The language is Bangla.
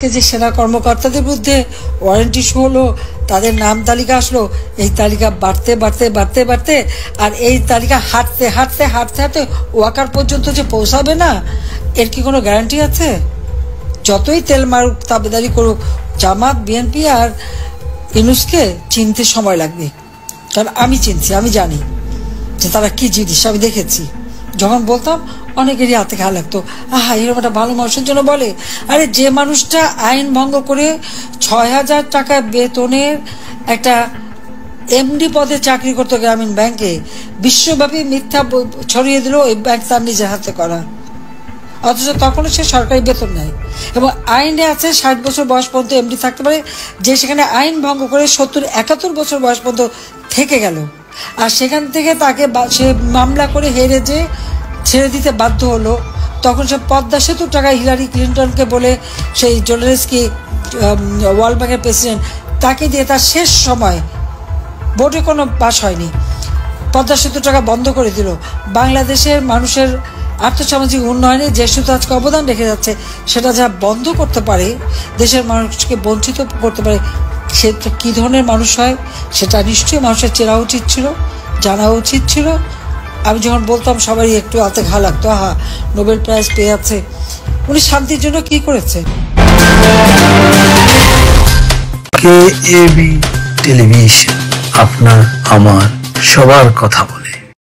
যে সেনা কর্মকর্তাদের বিরুদ্ধে ওয়ারেন্ট ইস্যু হলো, তাদের নাম তালিকা আসলো, এই তালিকা বাড়তে বাড়তে বাড়তে বাড়তে আর এই তালিকা হাঁটতে হাঁটতে হাঁটতে হাঁটতে ওয়াকার পর্যন্ত যে পৌঁছাবে না, এর কি কোনো গ্যারান্টি আছে? যতই তেল মারুক তাবেদারি করুক, জামাত বিএনপি আর ইউনূসকে চিনতে সময় লাগবে। কারণ আমি চিনছি, আমি জানি যে তারা কি জিনিস, আমি দেখেছি। যখন বলতাম অনেকেরই হাতে খাওয়া লাগতো, আহা এরকম একটা ভালো মানুষের জন্য বলে। আরে যে মানুষটা আইন ভঙ্গ করে ৬,০০০ টাকা বেতনের একটা এমডি পদে চাকরি করতো গ্রামীণ ব্যাংকে, বিশ্বব্যাপী মিথ্যা ছড়িয়ে দিল ওই ব্যাংক তার নিজের হাতে করা, অথচ তখনও সে সরকারি বেতন নেয়। এবং আইনে আছে ৬০ বছর বয়স পর্যন্ত এমডি থাকতে পারে, যে সেখানে আইন ভঙ্গ করে ৭০-৭১ বছর বয়স পর্যন্ত থেকে গেল। আর সেখান থেকে তাকে সে মামলা করে হেরে যে ছেড়ে দিতে বাধ্য হলো, তখন সে পদ্মা সেতুর টাকা হিলারি ক্লিন্টনকে বলে, সেই জোলেনস্কি ওয়ার্ল্ড ব্যাংকের প্রেসিডেন্ট, তাকে দিয়ে তার শেষ সময় ভোটে কোনো পাস হয়নি, পদ্মা সেতুর টাকা বন্ধ করে দিল। বাংলাদেশের মানুষের আর্থসামাজিক উন্নয়নে যে শুধু আজকে অবদান রেখে যাচ্ছে, সেটা যা বন্ধ করতে পারে, দেশের মানুষকে বঞ্চিত করতে পারে, সে কী ধরনের মানুষ হয় সেটা নিশ্চয়ই মানুষের চেনা উচিত ছিল, জানা উচিত ছিল। আমি যখন বলতাম সবারই একটু হাতে ঘা লাগতো, আহা নোবেল প্রাইজ পেয়ে আছে, উনি শান্তির জন্য কি করেছে? কেএবি টেলিভিশন, আপনার আমার সবার কথা বলে।